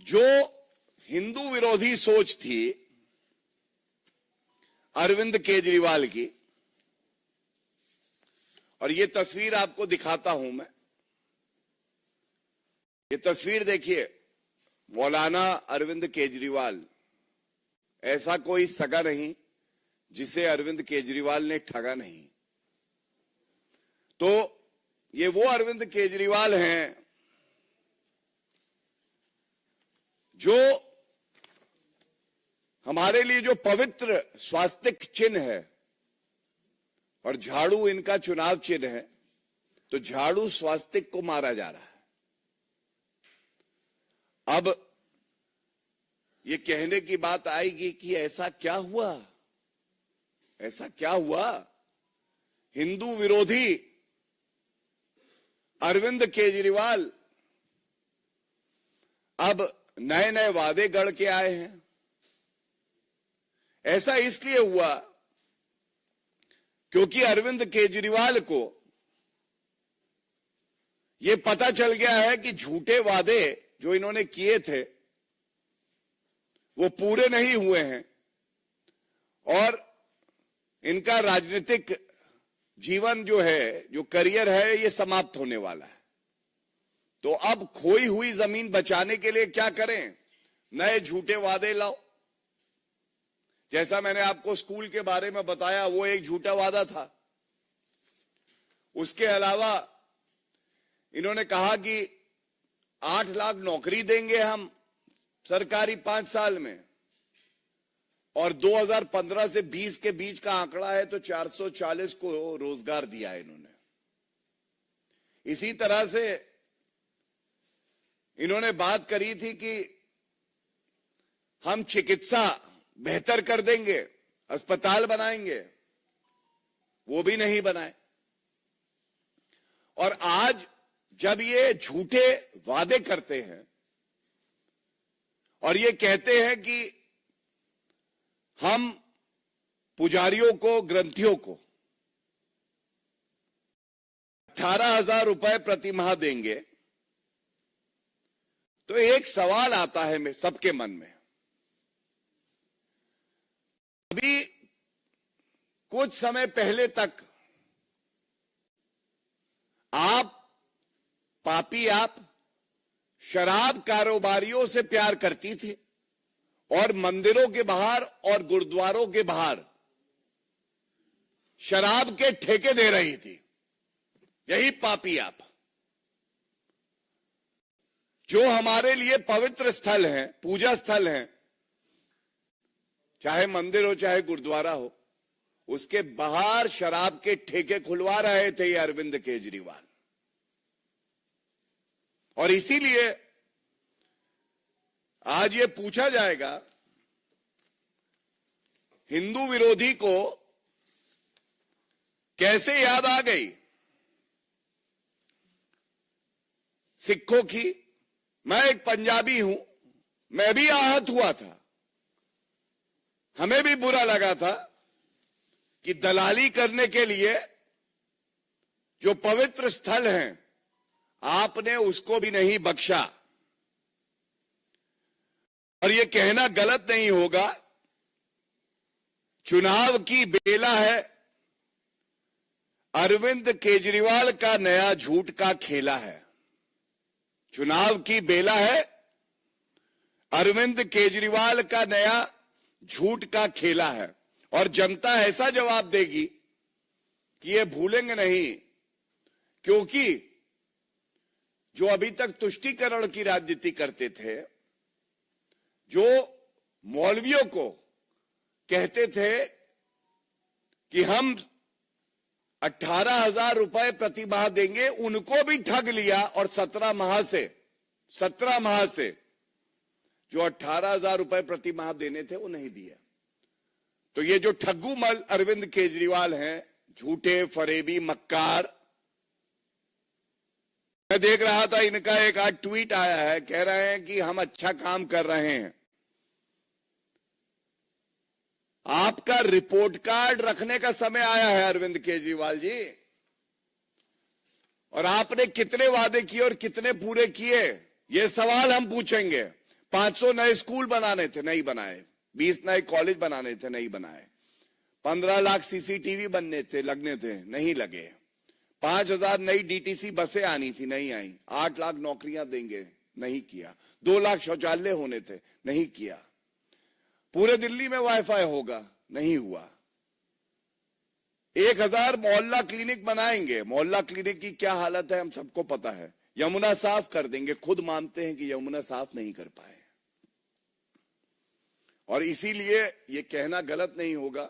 जो हिंदू विरोधी सोच थी अरविंद केजरीवाल की, और ये तस्वीर आपको दिखाता हूं मैं। ये तस्वीर देखिए, मौलाना अरविंद केजरीवाल, ऐसा कोई सगा नहीं जिसे अरविंद केजरीवाल ने ठगा नहीं। तो ये वो अरविंद केजरीवाल हैं जो हमारे लिए जो पवित्र स्वास्तिक चिन्ह है, और झाड़ू इनका चुनाव चिन्ह है, तो झाड़ू स्वास्तिक को मारा जा रहा है। अब ये कहने की बात आएगी कि ऐसा क्या हुआ, ऐसा क्या हुआ? हिंदू विरोधी अरविंद केजरीवाल अब नए नए वादे गढ़ के आए हैं। ऐसा इसलिए हुआ क्योंकि अरविंद केजरीवाल को यह पता चल गया है कि झूठे वादे जो इन्होंने किए थे वो पूरे नहीं हुए हैं, और इनका राजनीतिक जीवन जो है, जो करियर है, ये समाप्त होने वाला है। तो अब खोई हुई जमीन बचाने के लिए क्या करें? नए झूठे वादे लाओ। जैसा मैंने आपको स्कूल के बारे में बताया, वो एक झूठा वादा था। उसके अलावा इन्होंने कहा कि 8 लाख नौकरी देंगे हम सरकारी 5 साल में, और 2015 से 20 के बीच का आंकड़ा है तो 440 को रोजगार दिया है इन्होंने। इसी तरह से इन्होंने बात करी थी कि हम चिकित्सा बेहतर कर देंगे, अस्पताल बनाएंगे, वो भी नहीं बनाए। और आज जब ये झूठे वादे करते हैं और ये कहते हैं कि हम पुजारियों को, ग्रंथियों को 18,000 रुपए प्रति माह देंगे, तो एक सवाल आता है सबके मन में। अभी कुछ समय पहले तक आप शराब कारोबारियों से प्यार करती थी और मंदिरों के बाहर और गुरुद्वारों के बाहर शराब के ठेके दे रही थी। यही पापी आप, जो हमारे लिए पवित्र स्थल हैं, पूजा स्थल हैं, चाहे मंदिर हो चाहे गुरुद्वारा हो, उसके बाहर शराब के ठेके खुलवा रहे थे ये अरविंद केजरीवाल। और इसीलिए आज ये पूछा जाएगा, हिंदू विरोधी को कैसे याद आ गई सिखों की। मैं एक पंजाबी हूं, मैं भी आहत हुआ था, हमें भी बुरा लगा था कि दलाली करने के लिए जो पवित्र स्थल हैं आपने उसको भी नहीं बख्शा। और यह कहना गलत नहीं होगा, चुनाव की बेला है, अरविंद केजरीवाल का नया झूठ का खेला है। चुनाव की बेला है, अरविंद केजरीवाल का नया झूठ का खेला है, और जनता ऐसा जवाब देगी कि ये भूलेंगे नहीं। क्योंकि जो अभी तक तुष्टीकरण की राजनीति करते थे, जो मौलवियों को कहते थे कि हम 18,000 रुपए प्रति माह देंगे, उनको भी ठग लिया, और 17 माह से जो 18,000 रुपए प्रति माह देने थे वो नहीं दिए। तो ये जो ठग्गू मल अरविंद केजरीवाल हैं, झूठे, फरेबी, मक्कार। मैं देख रहा था इनका एक आज ट्वीट आया है, कह रहे हैं कि हम अच्छा काम कर रहे हैं। आपका रिपोर्ट कार्ड रखने का समय आया है अरविंद केजरीवाल जी, और आपने कितने वादे किए और कितने पूरे किए, ये सवाल हम पूछेंगे। 500 नए स्कूल बनाने थे, नहीं बनाए। 20 नए कॉलेज बनाने थे, नहीं बनाए। 15 लाख सीसीटीवी बनने थे, लगने थे, नहीं लगे। 5000 नई डीटीसी बसें आनी थी, नहीं आई। 8 लाख नौकरियां देंगे, नहीं किया। 2 लाख शौचालय होने थे, नहीं किया। पूरे दिल्ली में वाईफाई होगा, नहीं हुआ। 1000 मोहल्ला क्लिनिक बनाएंगे। मोहल्ला क्लिनिक की क्या हालत है हम सबको पता है। यमुना साफ कर देंगे, खुद मानते हैं कि यमुना साफ नहीं कर पाए। और इसीलिए यह कहना गलत नहीं होगा,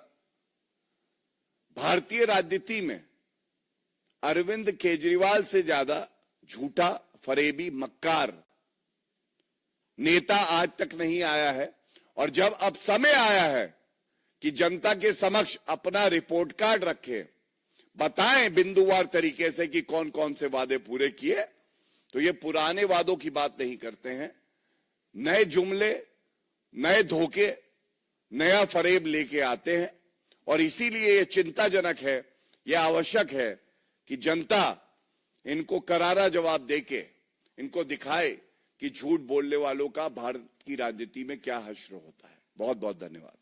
भारतीय राजनीति में अरविंद केजरीवाल से ज्यादा झूठा, फरेबी, मक्कार नेता आज तक नहीं आया है। और जब अब समय आया है कि जनता के समक्ष अपना रिपोर्ट कार्ड रखे, बताएं बिंदुवार तरीके से कि कौन कौन से वादे पूरे किए, तो ये पुराने वादों की बात नहीं करते हैं। नए जुमले, नए धोखे, नया फरेब लेके आते हैं। और इसीलिए ये चिंताजनक है, यह आवश्यक है कि जनता इनको करारा जवाब देके इनको दिखाए कि झूठ बोलने वालों का भारत की राजनीति में क्या हश्र होता है। बहुत बहुत धन्यवाद।